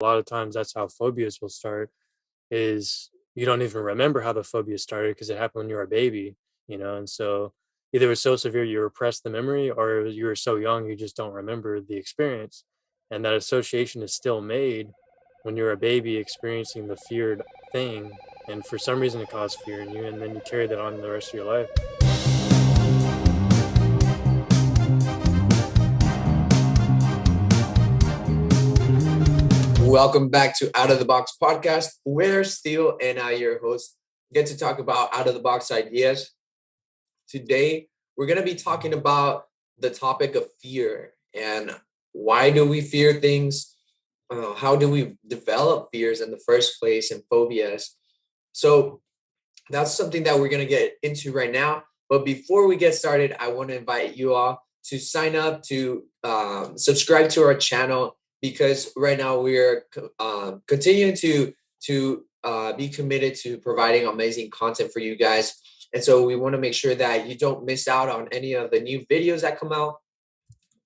a lot of times that's how phobias will start, is you don't even remember how the phobia started because it happened when you were a baby, and so either it was so severe you repress the memory, or you were so young you just don't remember the experience. And that association is still made when you're a baby experiencing the feared thing, and for some reason it caused fear in you, and then you carry that on the rest of your life. Welcome back to Out of the Box podcast. We're Steele and I, your host, get to talk about out of the box ideas. Today, we're going to be talking about the topic of fear and why do we fear things? How do we develop fears in the first place and phobias? So that's something that we're going to get into right now. But before we get started, I want to invite you all to sign up to subscribe to our channel, because right now we are continuing to be committed to providing amazing content for you guys. And so we want to make sure that you don't miss out on any of the new videos that come out.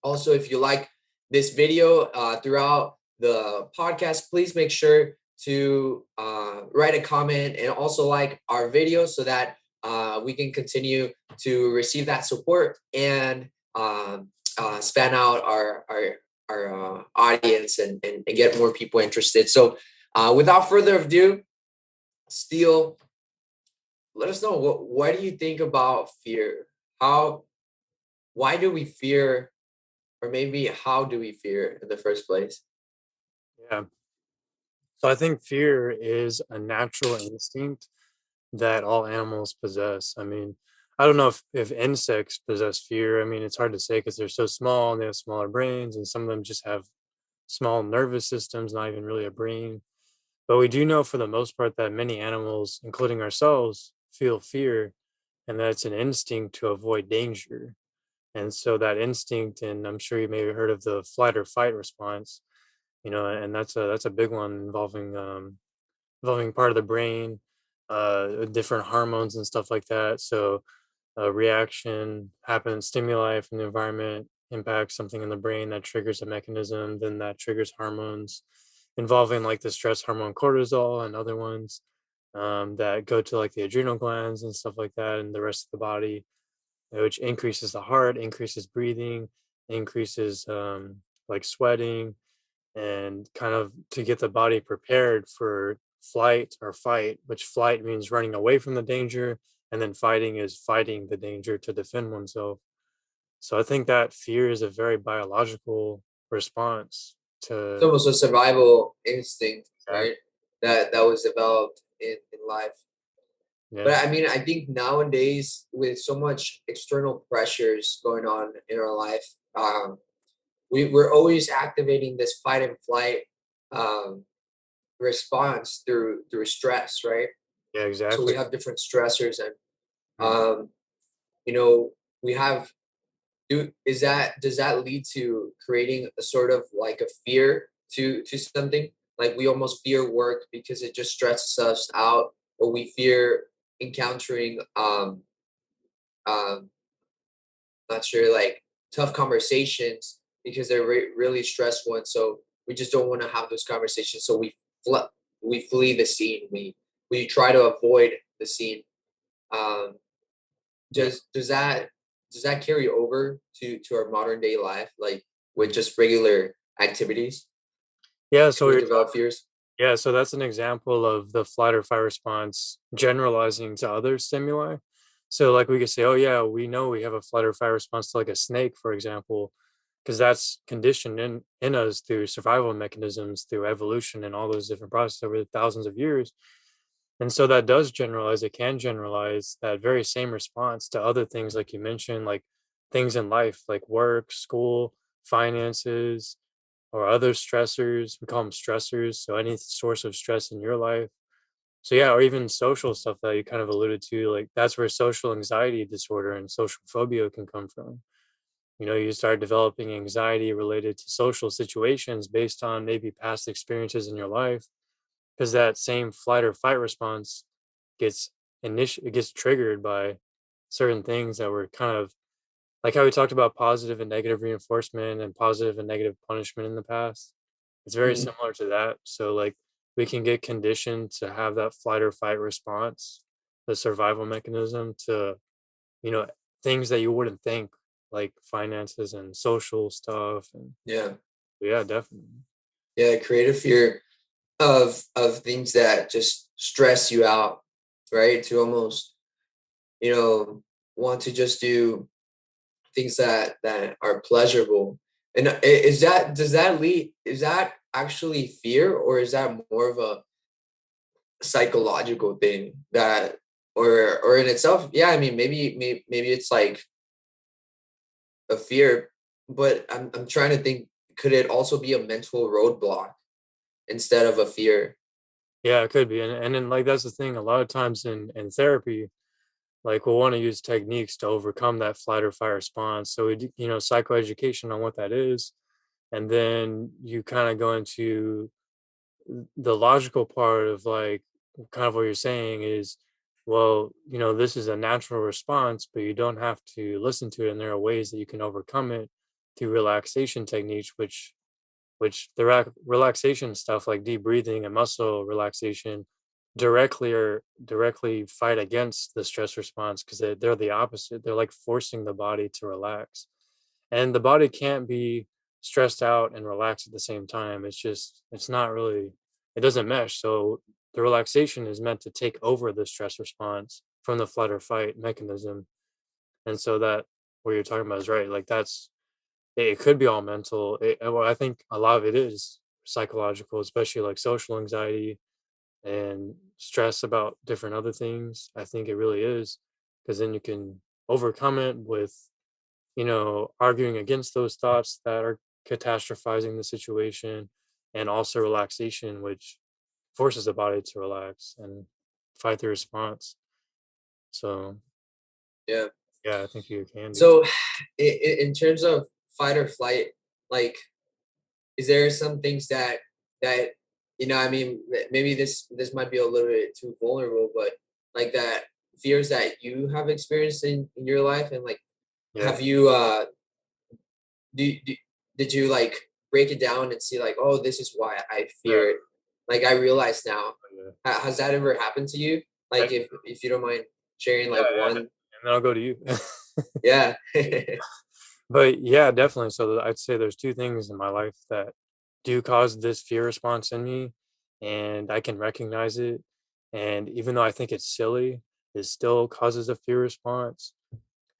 Also, if you like this video throughout the podcast, please make sure to write a comment and also like our videos so that we can continue to receive that support and span out our audience and get more people interested. So without further ado, Steele, let us know, what do you think about fear? Why do we fear, or maybe how do we fear in the first place? Yeah. So I think fear is a natural instinct that all animals possess. I mean, I don't know if insects possess fear. I mean, it's hard to say because they're so small and they have smaller brains, and some of them just have small nervous systems, not even really a brain. But we do know for the most part that many animals, including ourselves, feel fear, and that it's an instinct to avoid danger. And so that instinct, and I'm sure you may have heard of the flight or fight response, and that's a big one involving part of the brain, different hormones and stuff like that. So a reaction happens, stimuli from the environment impacts something in the brain that triggers a mechanism, then that triggers hormones involving like the stress hormone cortisol and other ones that go to like the adrenal glands and stuff like that and the rest of the body, which increases the heart, increases breathing, increases like sweating, and kind of to get the body prepared for flight or fight, which flight means running away from the danger, and then fighting is fighting the danger to defend oneself. So I think that fear is a very biological response It's to almost a survival instinct, that. right? That was developed in life. But Yeah. I mean, I think nowadays with so much external pressures going on in our life, we're always activating this fight and flight um, response through stress, right? Yeah, So we exactly. have different stressors, and Mhm. um, you know, we have do is that does that lead to creating a sort of like a fear to something? Like we almost fear work because it just stresses us out, or we fear encountering um not sure, like tough conversations because they're really stressful, and so we just don't want to have those conversations, so fl- we flee the scene, we try to avoid the scene. um Yeah. does that carry over to our modern day life, like with just regular activities? Yeah. Can So we we are develop talking. fears? Yeah. So that's an example of the flight or fight response generalizing to other stimuli. So, like, we could say, oh, yeah, we know we have a flight or fight response to like a snake, for example, because that's conditioned in us through survival mechanisms, through evolution, and all those different processes over the thousands of years. And so that does generalize, it can generalize that very same response to other things, like you mentioned, like things in life, like work, school, finances, or other stressors. We call them stressors. So any source of stress in your life. So yeah, or even social stuff that you kind of alluded to, like that's where social anxiety disorder and social phobia can come from. You start developing anxiety related to social situations based on maybe past experiences in your life, because that same flight or fight response gets it gets triggered by certain things that were kind of like how we talked about positive and negative reinforcement and positive and negative punishment in the past. It's very Mhm. similar to that. So like we can get conditioned to have that flight or fight response, the survival mechanism to, you know, things that you wouldn't think, like finances and social stuff. And Yeah. yeah, definitely. Yeah, creative fear of things that just stress you out, right? To almost, you know, want to just do things that are pleasurable. And is that does that lead is that actually fear, or is that more of a psychological thing that, or in itself, yeah, I mean, maybe it's like a fear, but I'm trying to think, could it also be a mental roadblock instead of a fear? Yeah, it could be. And then like that's the thing, a lot of times in therapy, like we'll want to use techniques to overcome that flight or fight response. So we do, you know, psychoeducation on what that is. And then you kind of go into the logical part of like kind of what you're saying is, well, you know, this is a natural response, but you don't have to listen to it, and there are ways that you can overcome it through relaxation techniques, which the relaxation stuff like deep breathing and muscle relaxation directly fight against the stress response, because they're the opposite. They're like forcing the body to relax, and the body can't be stressed out and relaxed at the same time. It's not really, it doesn't mesh. So the relaxation is meant to take over the stress response from the flight or fight mechanism. And so that what you're talking about is right. Like that's it could be all mental. Well, I think a lot of it is psychological, especially like social anxiety and stress about different other things. I think it really is, because then you can overcome it with, you know, arguing against those thoughts that are catastrophizing the situation, and also relaxation, which forces the body to relax and fight the response. So, Yeah. yeah, I think you can do. So, in terms of fight or flight, like, is there some things that I mean, maybe this might be a little bit too vulnerable, but like that fears that you have experienced in your life, and like, Yeah. have you do did you like break it down and see like, oh, this is why I Yeah. fear it? Like, I realize now. Yeah. Has that ever happened to you? I, Like, if you don't mind sharing yeah, like yeah, one. and then I'll go to you. Yeah. But yeah, definitely. So I'd say there's two things in my life that do cause this fear response in me, and I can recognize it. And even though I think it's silly, it still causes a fear response.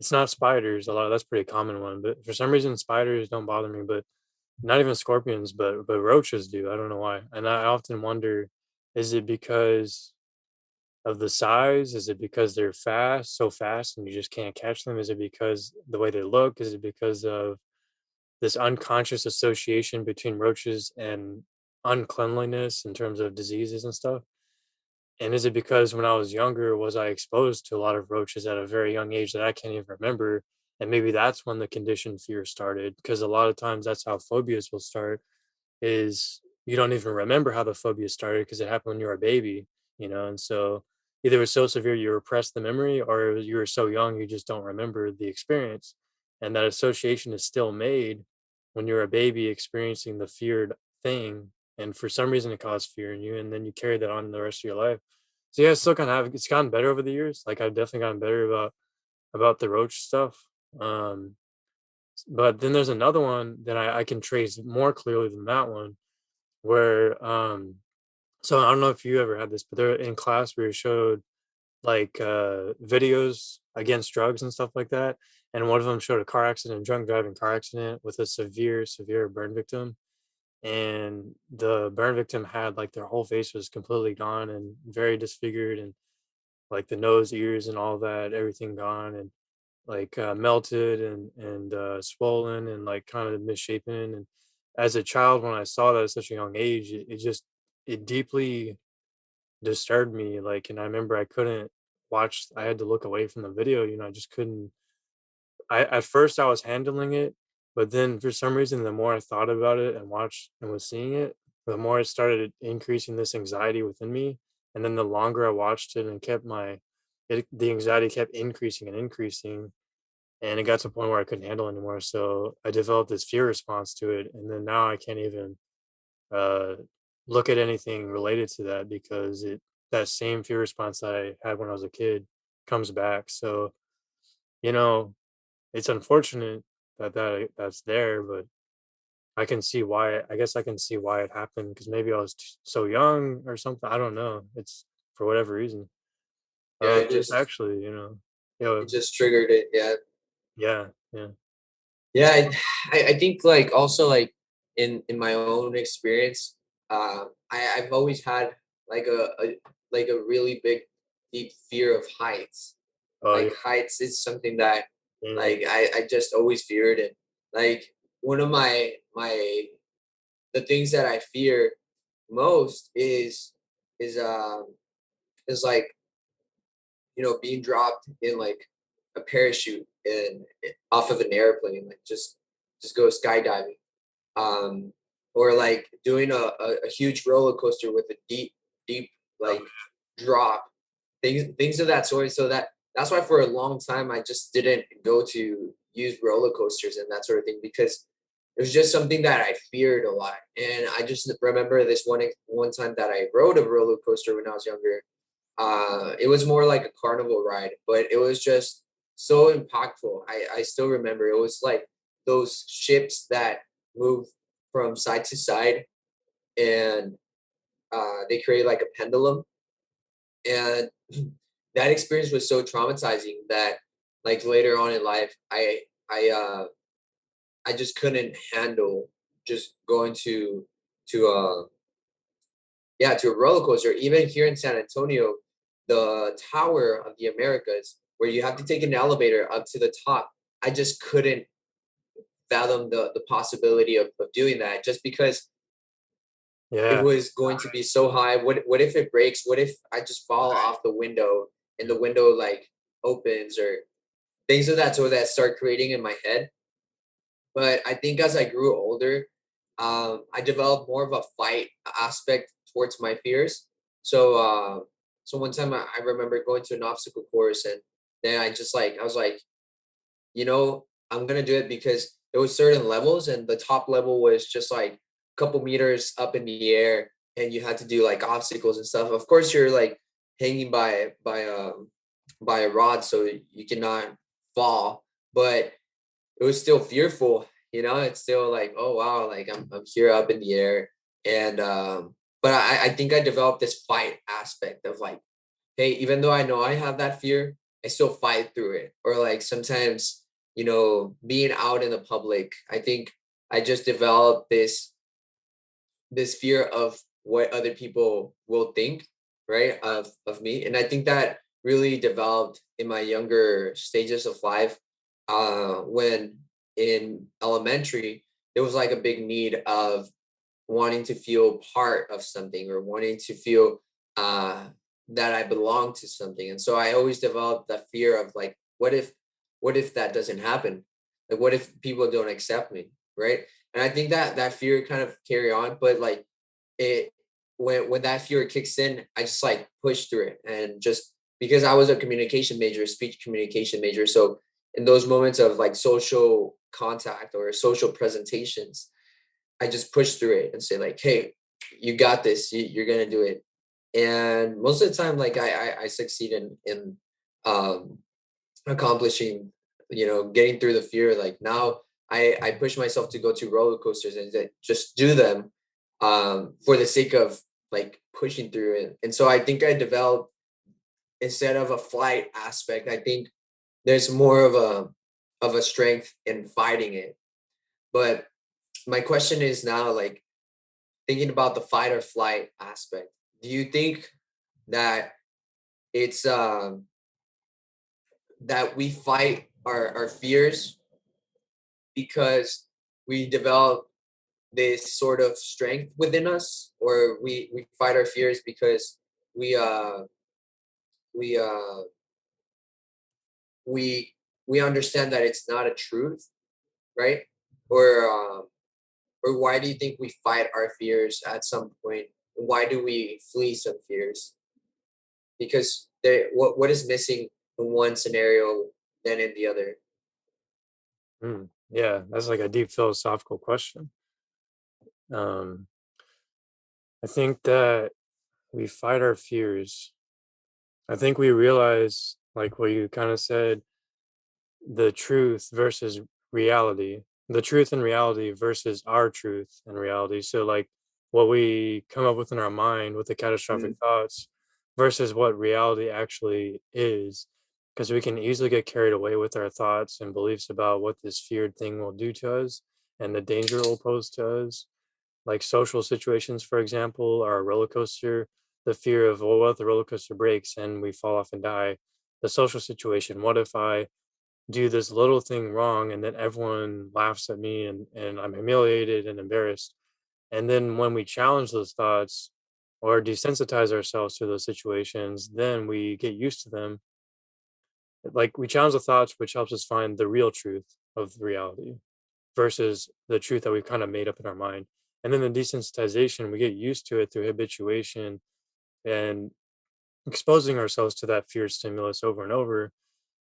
It's not spiders. A lot of that's a pretty common one, but for some reason spiders don't bother me. But not even scorpions, but roaches do. I don't know why. And I often wonder, is it because of the size? Is it because they're fast, so fast, and you just can't catch them? Is it because the way they look? Is it because of this unconscious association between roaches and uncleanliness in terms of diseases and stuff? And is it because when I was younger, was I exposed to a lot of roaches at a very young age that I can't even remember? And maybe that's when the conditioned fear started. Because a lot of times that's how phobias will start, is you don't even remember how the phobia started because it happened when you were a baby, you know? And so either it was so severe you repress the memory, or you were so young you just don't remember the experience. And that association is still made when you're a baby experiencing the feared thing. And for some reason it caused fear in you, and then you carry that on the rest of your life. So yeah, it's still kind of it's gotten better over the years. Like I've definitely gotten better about the roach stuff. Um, but then there's another one that I can trace more clearly than that one, where so I don't know if you ever had this, but they're in class we were showed like videos against drugs and stuff like that. And one of them showed a car accident, drunk driving car accident with a severe burn victim. And the burn victim had like their whole face was completely gone and very disfigured, and like the nose, ears, and all that, everything gone, and like melted and swollen and like kind of misshapen. And as a child, when I saw that at such a young age, it just it deeply disturbed me. Like, and I remember I couldn't watch. I had to look away from the video. You know, I just couldn't. I at first I was handling it, but then for some reason, the more I thought about it and watched and was seeing it, the more it started increasing this anxiety within me. And then the longer I watched it and kept the anxiety kept increasing and increasing, and it got to a point where I couldn't handle it anymore. So I developed this fear response to it, and then now I can't even. uh, look at anything related to that because it that same fear response that I had when I was a kid comes back. So, you know, it's unfortunate that's there, but I can see why. I guess I can see why it happened because maybe I was so young or something. I don't know. It's for whatever reason. Yeah, But actually, it just triggered it. Yeah. yeah, yeah, Yeah, I think like also like in my own experience, I've always had like a really big deep fear of heights. oh yeah, Like heights is something that yeah, like I just always feared, and like one of my the things that I fear most is is like being dropped in like a parachute and off of an airplane, like just go skydiving, um, or like doing a huge roller coaster with a deep oh, like drop, things of that sort. So that's why for a long time I just didn't go to use roller coasters and that sort of thing because it was just something that I feared a lot. And I just remember this one time that I rode a roller coaster when I was younger. It was more like a carnival ride, but it was just so impactful. I still remember it was like those ships that move from side to side, and they create like a pendulum. And that experience was so traumatizing that like later on in life, I just couldn't handle just going to yeah, to a roller coaster. Even here in San Antonio, the Tower of the Americas, where you have to take an elevator up to the top, I just couldn't fathom the possibility of doing that just because it yeah, was going to be so high. What if it breaks? What if I just fall off the window and the window like opens, or things of that sort that start creating in my head. But I think as I grew older, I developed more of a fight aspect towards my fears. So one time I remember going to an obstacle course, and then I was like, I'm gonna do it because there was certain levels, and the top level was just like a couple meters up in the air, and you had to do like obstacles and stuff. Of course, you're like hanging by a rod, so you cannot fall, but it was still fearful. It's still like, oh wow, like I'm here up in the air, and but I think I developed this fight aspect of like, hey, even though I know I have that fear, I still fight through it. Or like sometimes, being out in the public, I think I just developed this fear of what other people will think, right, of me. And I think that really developed in my younger stages of life, when in elementary there was like a big need of wanting to feel part of something, or wanting to feel uh that I belong to something. And so I always developed the fear of like, what if that doesn't happen? Like what if people don't accept me, right? And I think that fear kind of carry on, but like it when that fear kicks in, I just like push through it. And just because I was a communication major, speech communication major, so in those moments of like social contact or social presentations, I just push through it and say like, "Hey, you got this. You're gonna do it." And most of the time, like I succeed in um, accomplishing, getting through the fear. Like now, I push myself to go to roller coasters and just do them, for the sake of like pushing through it. And so I think I developed, instead of a flight aspect, I think there's more of a strength in fighting it. But my question is now, like, thinking about the fight or flight aspect, do you think that it's that we fight our fears because we develop this sort of strength within us, or we fight our fears because we we uh we we understand that it's not a truth, right? or or why do you think we fight our fears at some point? Why do we flee some fears? Because what is missing in one scenario than in the other? yeah. That's like a deep philosophical question. I think that we fight our fears. I think we realize, like what you kind of said, the truth versus reality, the truth and reality versus our truth and reality. So, like what we come up with in our mind with the catastrophic Mm, thoughts versus what reality actually is. Because we can easily get carried away with our thoughts and beliefs about what this feared thing will do to us and the danger it will pose to us. Like social situations, for example, are a roller coaster. The fear of, well, what if the roller coaster breaks and we fall off and die? The social situation, what if I do this little thing wrong and then everyone laughs at me and I'm humiliated and embarrassed. And then when we challenge those thoughts or desensitize ourselves to those situations, then we get used to them. Like we challenge the thoughts, which helps us find the real truth of reality versus the truth that we've kind of made up in our mind. And then the desensitization, we get used to it through habituation and exposing ourselves to that fear stimulus over and over,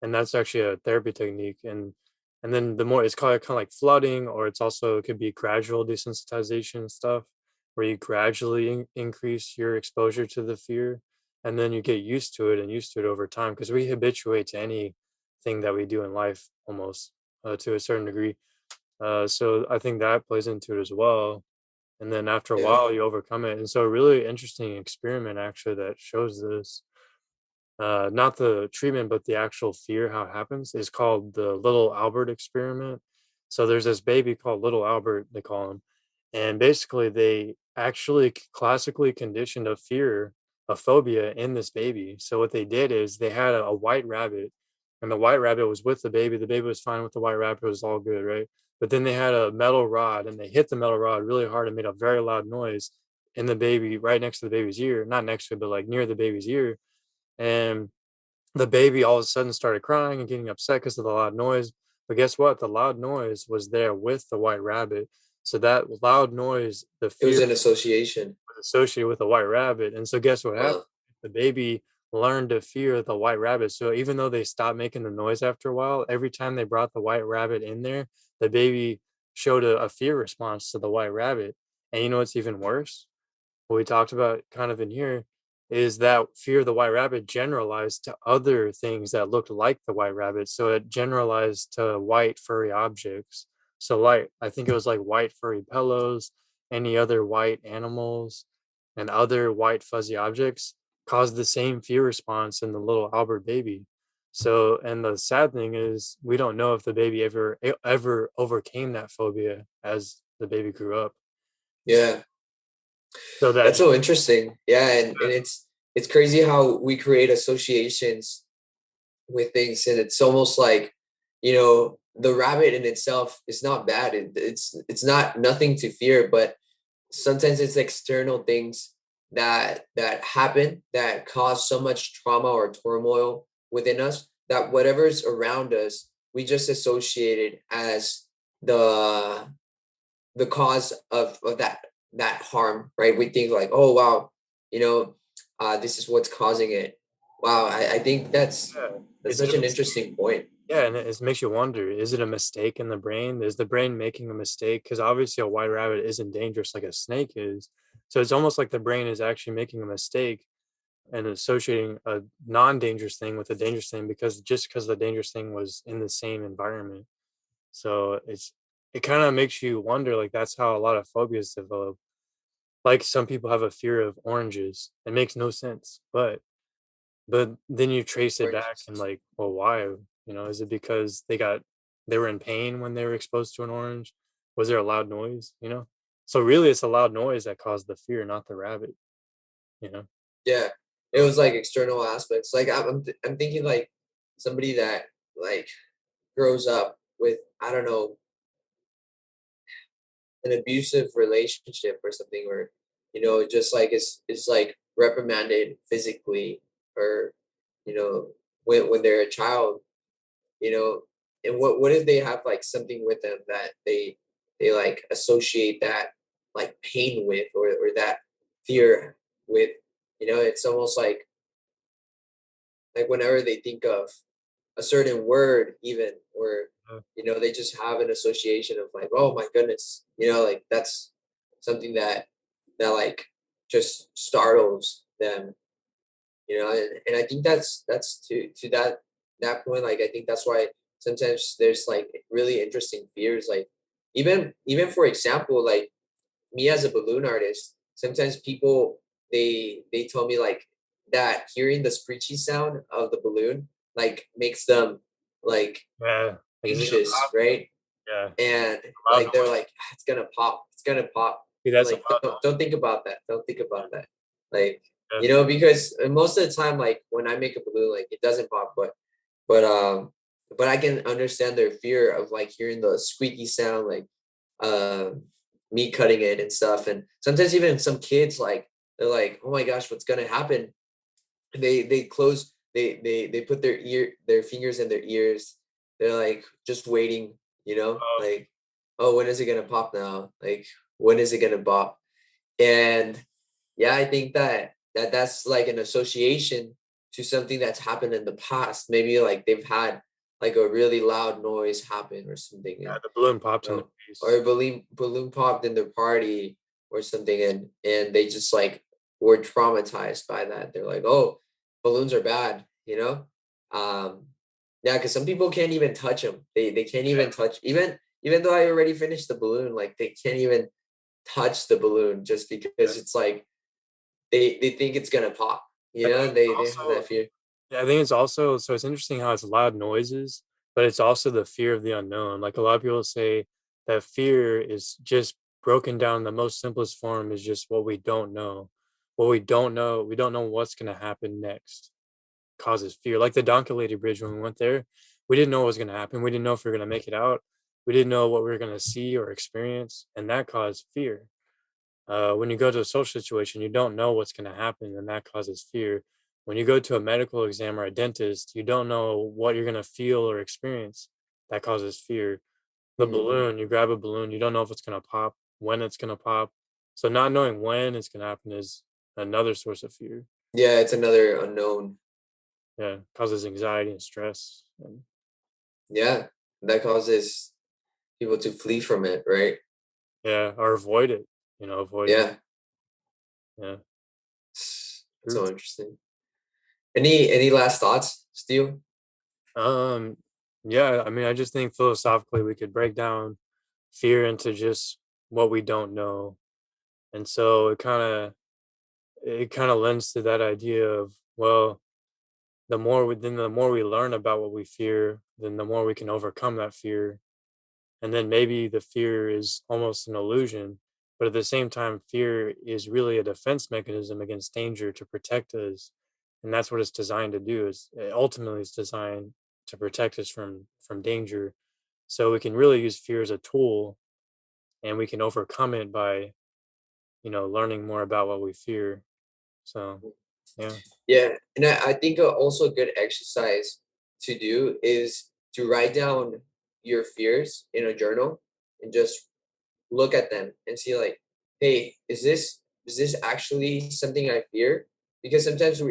and that's actually a therapy technique. And then the more it's called kind of like flooding, or it's also it could be gradual desensitization stuff where you gradually increase your exposure to the fear, and then you get used to it and used to it over time because we habituate to anything that we do in life almost to a certain degree. So I think that plays into it as well, and then after a yeah. while you overcome it. And so a really interesting experiment actually that shows this, not the treatment, but the actual fear, how it happens, is called the Little Albert experiment. So there's this baby called Little Albert, they call him. And basically, they actually classically conditioned a fear, a phobia in this baby. So what they did is they had a white rabbit, and the white rabbit was with the baby. The baby was fine with the white rabbit, it was all good, right? But then they had a metal rod and they hit the metal rod really hard and made a very loud noise in the baby, right next to the baby's ear, not next to it, but like near the baby's ear. And the baby all of a sudden started crying and getting upset because of the loud noise. But guess what? The loud noise was there with the white rabbit. So that loud noise, the It fear was an association. was associated with the white rabbit. And so guess what happened? Wow. The baby learned to fear the white rabbit. So even though they stopped making the noise after a while, every time they brought the white rabbit in there, the baby showed a fear response to the white rabbit. And you know what's even worse? What we talked about kind of in here is that fear of the white rabbit generalized to other things that looked like the white rabbit. So it generalized to white furry objects. So like I think it was like white furry pillows, any other white animals, and other white fuzzy objects caused the same fear response in the little Albert baby. So, and the sad thing is we don't know if the baby ever overcame that phobia as the baby grew up. Yeah. So that That's so interesting. Yeah, and it's crazy how we create associations with things, and it's almost like, the rabbit in itself is not bad. It's not nothing to fear, but sometimes it's external things that happen that cause so much trauma or turmoil within us that whatever's around us we just associate it as the the cause of that harm, right? We think like, oh wow, you know this is what's causing it. Wow, I think yeah. that's Is it such a an mistake? interesting point. Yeah, and it makes you wonder, is it a mistake in the brain? Is the brain making a mistake? Because obviously a white rabbit isn't dangerous like a snake is. So it's almost like the brain is actually making a mistake and associating a non-dangerous thing with a dangerous thing because just because the dangerous thing was in the same environment. So it kind of makes you wonder, like that's how a lot of phobias develop. Like some people have a fear of oranges. It makes no sense, but then you trace it back Oranges. and like, well, why? Is it because they were in pain when they were exposed to an orange? Was there a loud noise? So really, it's a loud noise that caused the fear, not the rabbit. You know. Yeah, it So was like external aspects. Like I'm thinking like somebody that like grows up with, I don't know, an abusive relationship or something, or just like is like reprimanded physically, or when they're a child, you know and what if they have like something with them that they like associate that like pain with, or that fear with. It's almost like whenever they think of a certain word even, or they just have an association of like, oh my goodness, like that's something that like just startles them, and I think that's to that point, like I think that's why sometimes there's like really interesting fears, like even for example, like me as a balloon artist, sometimes people they tell me like that hearing the screechy sound of the balloon like makes them like Yeah. Like, is it gonna anxious, pop? right? Yeah. And Loud like they're noise. like, "Ah, it's gonna pop, it's gonna pop." See, I'm that's a like, loud don't think about that, don't think about that, like, noise. because most of the time, like when I make a balloon, like it doesn't pop, but um but I can understand their fear of like hearing the squeaky sound, like um me cutting it and stuff. And sometimes even some kids, like they're like, oh my gosh, what's gonna happen? They close, they put their fingers in their ears. They're like just waiting, Yeah. like, oh, when is it gonna pop now? Like, when is it gonna pop? And yeah, I think that's like an association to something that's happened in the past. Maybe like they've had like a really loud noise happen or something, and The balloon popped in the or face. a balloon popped in their party or something, and they just like were traumatized by that. They're like, oh, balloons are bad, um yeah, because some people can't even touch them. They can't even touch, even though I already finished the balloon, like they can't even touch the balloon just Yeah. because it's like they think it's gonna pop, I think and it's they have also that fear. Yeah, I think it's also so it's interesting how it's loud noises, but it's also the fear of the unknown. Like a lot of people say that fear is just broken down. The most simplest form is just what we don't know. What we don't know what's going to happen next causes fear. Like the Donkalady Bridge, when we went there, we didn't know what was going to happen. We didn't know if we were going to make it out. We didn't know what we were going to see or experience. And that caused fear. When you go to a social situation, you don't know what's going to happen, and that causes fear. When you go to a medical exam or a dentist, you don't know what you're going to feel or experience. That causes fear. The Mhm. balloon, you grab a balloon, you don't know if it's going to pop, when it's going to pop. So, not knowing when it's going to happen is another source of fear. Yeah, it's another unknown. Yeah, causes anxiety and stress. And Yeah, that causes people to flee from it, right? yeah, or avoid it. Avoid it. Yeah, Yeah, it's true. so interesting. Any last thoughts, Steele? Um, yeah, I mean, I just think philosophically we could break down fear into just what we don't know. And so it kind of lends to that idea of, well, the more we learn about what we fear, then the more we can overcome that fear. And then maybe the fear is almost an illusion, but at the same time, fear is really a defense mechanism against danger to protect us. And that's what it's designed to do. Ultimately it's designed to protect us from danger. So we can really use fear as a tool, and we can overcome it by learning more about what we fear. So, yeah. Yeah, and I think also a good exercise to do is to write down your fears in a journal and just look at them and see like, hey, is this actually something I fear? Because sometimes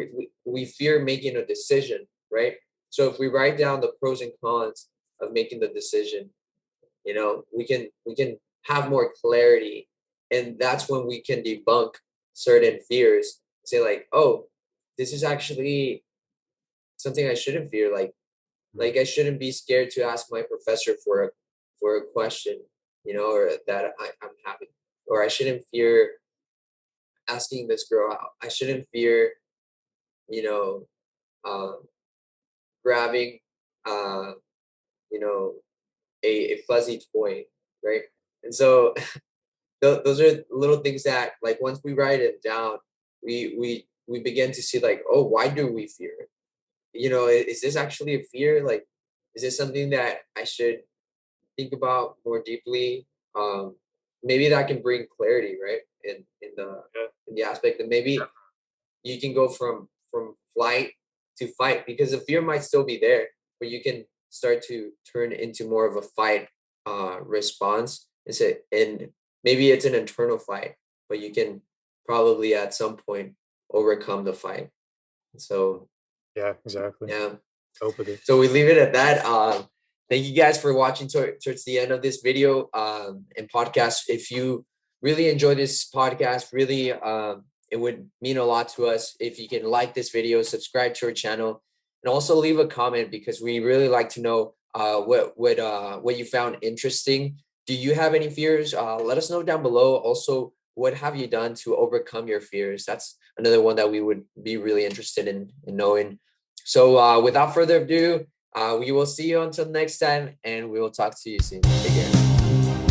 we fear making a decision, right? So if we write down the pros and cons of making the decision, we can have more clarity, and that's when we can debunk certain fears. Say like, oh, this is actually something I shouldn't fear. Mm. Like I shouldn't be scared to ask my professor for a question, or that I'm having, or I shouldn't fear asking this girl out. I shouldn't fear, you know, um, grabbing, uh, you know, a fuzzy toy, right? And so those are little things that, like, once we write it down, we begin to see like, oh, why do we fear it? Is this actually a fear? Like, is this something that I should think about more deeply? Maybe that can bring clarity, right? Yeah. In the aspect that maybe you can go from flight to fight, because the fear might still be there, but you can start to turn into more of a fight response. And maybe it's an internal fight, but you can probably at some point overcome the fight. So Yeah, exactly. yeah. Cope with it. So we leave it at that. Thank you guys for watching towards the end of this video and podcast. If you really enjoy this podcast, really It would mean a lot to us if you can like this video, subscribe to our channel, and also leave a comment, because we really like to know what you found interesting. Do you have any fears? Let us know down below. Also, what have you done to overcome your fears? That's another one that we would be really interested in knowing. So without further ado, we will see you until next time, and we will talk to you soon. Take care.